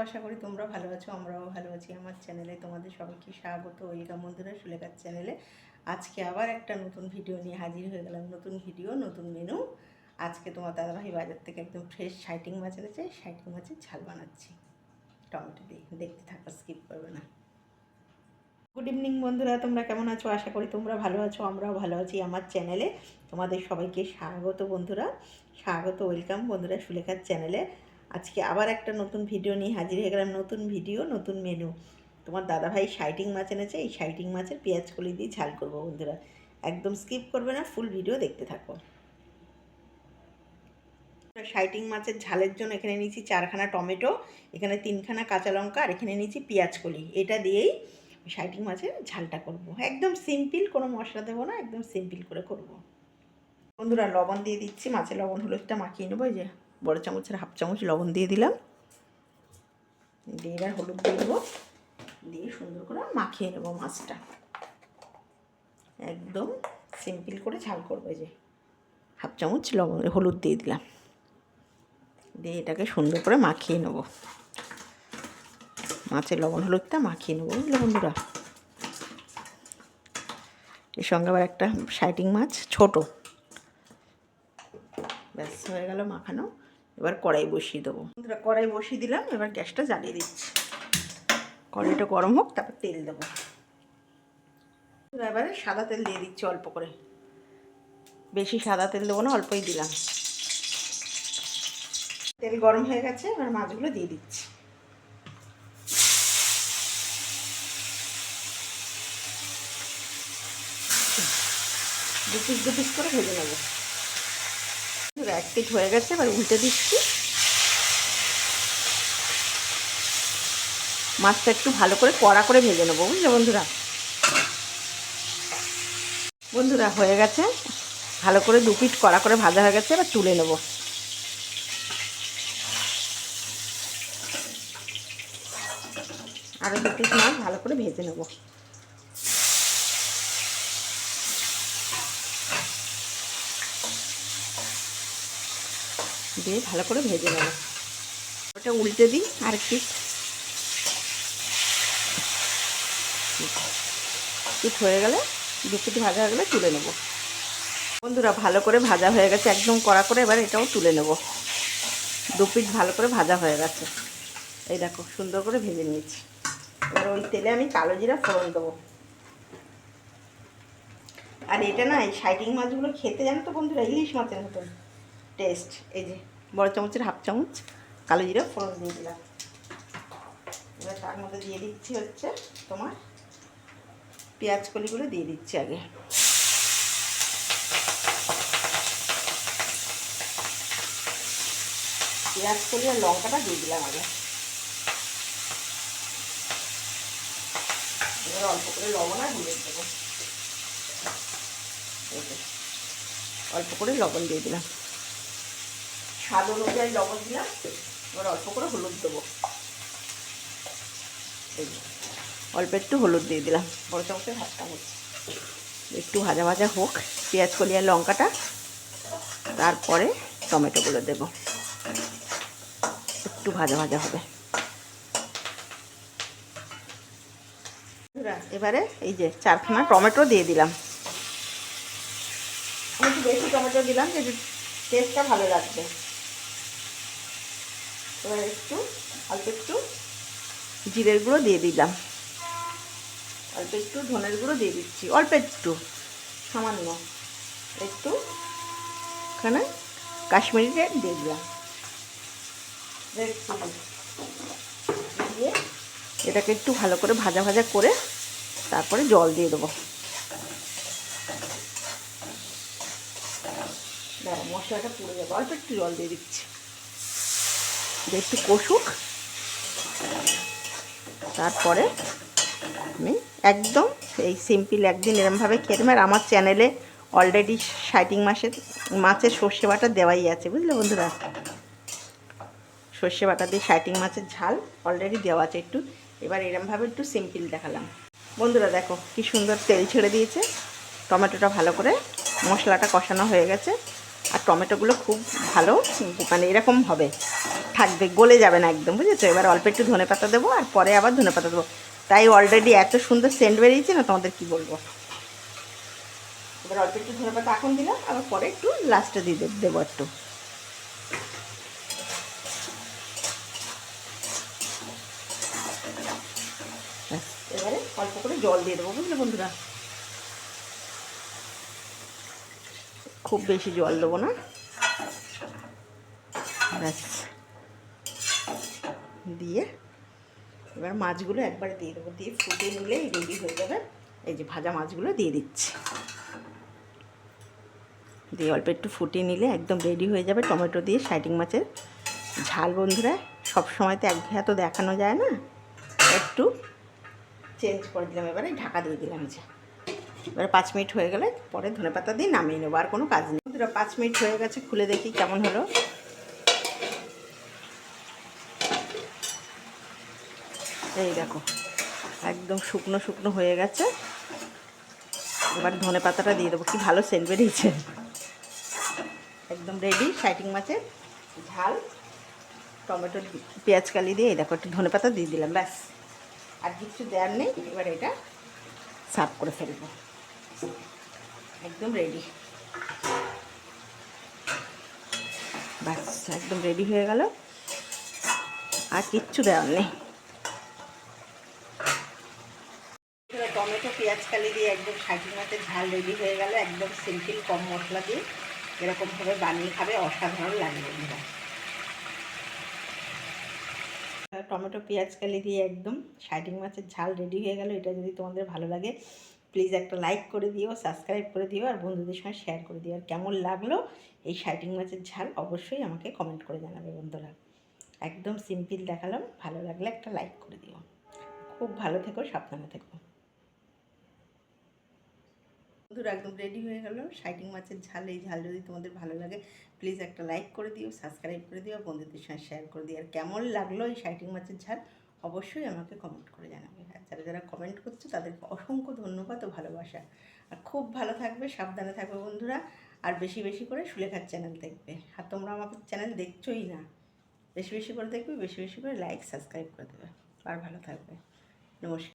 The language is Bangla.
আশা করি তোমরা ভালো আছো, আমরাও ভালো আছি। আমার চ্যানেলে তোমাদের সবাইকে স্বাগত। ওয়েলকাম বন্ধুরা, সুলেখার চ্যানেলে। আজকে আবার একটা নতুন ভিডিও নিয়ে হাজির হয়ে গেলাম। নতুন ভিডিও, নতুন মেনু। আজকে তোমার দাদাভাই বাজার থেকে একদম ফ্রেশ শাইটিং মাছ এনেছে। শাইটিং মাছের ঝাল বানাচ্ছি টমেটো দিয়ে। দেখতে থাকো, স্কিপ করবে না। গুড ইভিনিং বন্ধুরা, তোমরা কেমন আছো? আশা করি তোমরা ভালো আছো, আমরাও ভালো আছি। আমার চ্যানেলে তোমাদের সবাইকে স্বাগত বন্ধুরা, স্বাগত, ওয়েলকাম বন্ধুরা সুলেখার চ্যানেলে। আজকে আবার একটা নতুন ভিডিও নিয়ে হাজির হয়ে গেলাম। নতুন ভিডিও, নতুন মেনু। তোমার দাদাভাই শাইটিং মাছ এনেছে। এই শাইটিং মাছের পেঁয়াজ কলি দিয়ে ঝাল করবো বন্ধুরা। একদম স্কিপ করবে না, ফুল ভিডিও দেখতে থাকো। শাইটিং মাছের ঝালের জন্য এখানে নিয়েছি 4খানা টমেটো, এখানে 3খানা কাঁচা লঙ্কা, আর এখানে নিয়েছি পেঁয়াজ কলি। এটা দিয়েই শাইটিং মাছের ঝালটা করব। একদম সিম্পল, কোনো মশলা দেবো না, একদম সিম্পল করে করব বন্ধুরা। লবণ দিয়ে দিচ্ছি, মাছের লবণ হলুদটা মাখিয়ে নেবো। এই যে বড় চামচের হাফ চামচ লবণ দিয়ে দিলাম। দিয়ে এবার হলুদ দিয়ে দেবো, দিয়ে সুন্দর করে মাখিয়ে নেবো মাছটা। একদম সিম্পল করে ঝাল করবো। এই যে হাফ চামচ লবণ হলুদ দিয়ে দিলাম, দিয়ে এটাকে সুন্দর করে মাখিয়ে নেবো। মাছের লবণ হলুদটা মাখিয়ে নেবো, বুঝলে বন্ধুরা। এর সঙ্গে আবার একটা শাইটিং মাছ ছোট। ব্যাস হয়ে গেল মাখানো। এবার কড়াই বসিয়ে দেবো বন্ধুরা। কড়াই বসিয়ে দিলাম, এবার গ্যাসটা জ্বালিয়ে দিচ্ছি। কড়াইটা গরম হোক, তারপর তেল দেবো। এবারে সাদা তেল দিয়ে দিচ্ছি অল্প করে, বেশি সাদা তেল দেবো না, অল্পই দিলাম। তেল গরম হয়ে গেছে, এবার মাছগুলো দিয়ে দিচ্ছি। দু পিস করে ভেজে নেবো। এক পিঠ হয়ে গেছে, এবার উল্টে দিচ্ছি। মাছটা একটু ভালো করে কড়া করে ভেজে নেবো, বুঝলে বন্ধুরা। বন্ধুরা হয়ে গেছে, ভালো করে 2 পিঠ কড়া করে ভাজা হয়ে গেছে। এবার তুলে নেব। আরও 2 পিঠ মাছ ভালো করে ভেজে নেব। দিয়ে ভালো করে ভেজে নেব। ওটা উল্টে দিই আর পিঠ হয়ে গেলে, 2 পিঠ ভাজা হয়ে গেলে তুলে নেব। বন্ধুরা ভালো করে ভাজা হয়ে গেছে, একদম কড়া করে। এবার এটাও তুলে নেব। 2 পিঠ ভালো করে ভাজা হয়ে গেছে। এই দেখো সুন্দর করে ভেজে নিয়েছি। এবার ওই তেলে আমি কালো জিরা ফোড়ন দেবো। আর এটা না, এই শাইটিং মাছগুলো খেতে, জানো তো বন্ধুরা, ইলিশ মাছের মতন টেস্ট। এই যে বড় চামচের হাফ চামচ কালো জিরা ফোড়ন দিয়ে দিলাম। এবার তার মধ্যে দিয়ে দিচ্ছি হচ্ছে তোমার পেঁয়াজ কলিগুলো দিয়ে দিচ্ছি আগে। পেঁয়াজ কলি আর লঙ্কাটা দিয়ে দিলাম আগে। এবার অল্প করে লবণ আর হলুদ দেবো। অল্প করে লবণ দিয়ে দিলাম, স্বাদ অনুযায়ী লবণ দিলাম। এবার অল্প করে হলুদ দেবো। এই অল্প একটু হলুদ দিয়ে দিলাম, বড় চামচের হাফ চামচ। একটু ভাজা ভাজা হোক পেঁয়াজ কলি আর লঙ্কাটা, তারপরে টমেটোগুলো দেব। একটু ভাজা ভাজা হবে। এবারে এই যে 4খানা টমেটো দিয়ে দিলাম। আমি একটু বেশি টমেটো দিলাম, যে টেস্টটা ভালো লাগবে। এবার অল্প একটু জিরের গুঁড়ো দিয়ে দিলাম, অল্প একটু ধনের গুঁড়ো দিয়ে দিচ্ছি, অল্প একটু সামান্য একটু এখানে কাশ্মীরি রেড দিয়ে দিলাম। দিয়ে এটাকে একটু ভালো করে ভাজা ভাজা করে তারপরে জল দিয়ে দেবো। মশলাটা পুড়ে যাবে, অল্প একটু জল দিয়ে দিচ্ছি, একটু কষুক। তারপরে আমি একদম এই সিম্পল একদিন এরমভাবে খেয়ে দেবো। আর আমার চ্যানেলে অলরেডি শাইটিং মাছের সর্ষে বাটা দেওয়াই আছে, বুঝলে বন্ধুরা। সর্ষে বাটা দিয়ে শাইটিং মাছের ঝাল অলরেডি দেওয়া আছে একটু। এবার এরমভাবে একটু সিম্পল দেখালাম। বন্ধুরা দেখো কি সুন্দর তেল ছেড়ে দিয়েছে। টমেটোটা ভালো করে মশলাটা কষানো হয়ে গেছে। আর টমেটোগুলো খুব ভালো, মানে এরকম হবে থাকবে, গলে যাবে না একদম, বুঝেছো? এবার অল্প একটু ধনেপাতা দেবো আর পরে আবার ধনেপাতা দেবো। তাই অলরেডি এত সুন্দর সেন্ট বেরিয়েছে না, তোমাদের কি বলবো। এবার অল্প একটু ধনেপাতা এখন দিলাম, আবার পরে একটু লাস্টে দিয়ে দেবো একটু। এবারে অল্প করে জল দিয়ে দেবো, বুঝলে বন্ধুরা? খুব বেশি জল দেবো না, ব্যাস। দিয়ে এবার মাছগুলো একবারে দিয়ে দেবো, দিয়ে ফুটে নিলেই রেডি হয়ে যাবে। এই যে ভাজা মাছগুলো দিয়ে দিচ্ছি, দিয়ে অল্প একটু ফুটিয়ে নিলে একদম রেডি হয়ে যাবে টমেটো দিয়ে সাইটিং মাছের ঝাল। বন্ধুরা, সব সময় তো একঘেয়ে তো দেখানো যায় না, একটু চেঞ্জ করে দিলাম। এবারে ঢাকা দিয়ে দিলাম। যে এবারে 5 মিনিট হয়ে গেলে পরে ধনেপাতা দিয়ে নামিয়ে নেবো, আর কোনো কাজ নেই। বন্ধুরা 5 মিনিট হয়ে গেছে, খুলে দেখি কেমন হলো। এই দেখো, একদম শুকনো শুকনো হয়ে গেছে। এবার ধনেপাতাটা দিয়ে দেবো, কি ভালো সেন্ট বেরিয়েছে। একদম রেডি সাইটিং মাছের ঝাল, টমেটো পেঁয়াজ কালি দিয়ে। এই দেখো, একটু ধনেপাতা দিয়ে দিলাম, ব্যাস। আর কিছু দেওয়ার নেই। এবার এটা সার্ভ করে ফেলবো, একদম রেডি। ব্যাস, একদম রেডি হয়ে গেল, আর কিচ্ছু দেওয়ার নেই। টমেটো পেঁয়াজ কালি দিয়ে একদম সাইটিং মাছের ঝাল রেডি হয়ে গেল, একদম সিম্পল, কম মশলা দিয়ে। এরকমভাবে বানিয়ে খাবে, অসাধারণ লাগবে বন্ধুরা। টমেটো পেঁয়াজ কালি দিয়ে একদম সাইটিং মাছের ঝাল রেডি হয়ে গেল। এটা যদি তোমাদের ভালো লাগে প্লিজ একটা লাইক করে দিও, সাবস্ক্রাইব করে দিও, আর বন্ধুদের সঙ্গে শেয়ার করে দিও। আর কেমন লাগলো এই সাইটিং মাছের ঝাল অবশ্যই আমাকে কমেন্ট করে জানাবে বন্ধুরা। একদম সিম্পল দেখালাম, ভালো লাগলে একটা লাইক করে দিও। খুব ভালো থেকো, সাবধানে থেকো বন্ধুরা। একদম রেডি হয়ে গেল সাইটিং মাছের ঝাল। এই ঝাল যদি তোমাদের ভালো লাগে প্লিজ একটা লাইক করে দিও, সাবস্ক্রাইব করে দিও, বন্ধুদের সঙ্গে শেয়ার করে দিও। আর কেমন লাগলো এই সাইটিং মাছের ঝাল অবশ্যই আমাকে কমেন্ট করে জানাবে। আর যারা যারা কমেন্ট করছো তাদেরকে অসংখ্য ধন্যবাদ ও ভালোবাসা। আর খুব ভালো থাকবে, সাবধানে থাকবে বন্ধুরা। আর বেশি বেশি করে সুলেখার চ্যানেল দেখবে। আর তোমরা আমার চ্যানেল দেখছোই না, বেশি বেশি করে দেখবে, বেশি বেশি করে লাইক সাবস্ক্রাইব করে দেবে। আর ভালো থাকবে। নমস্কার।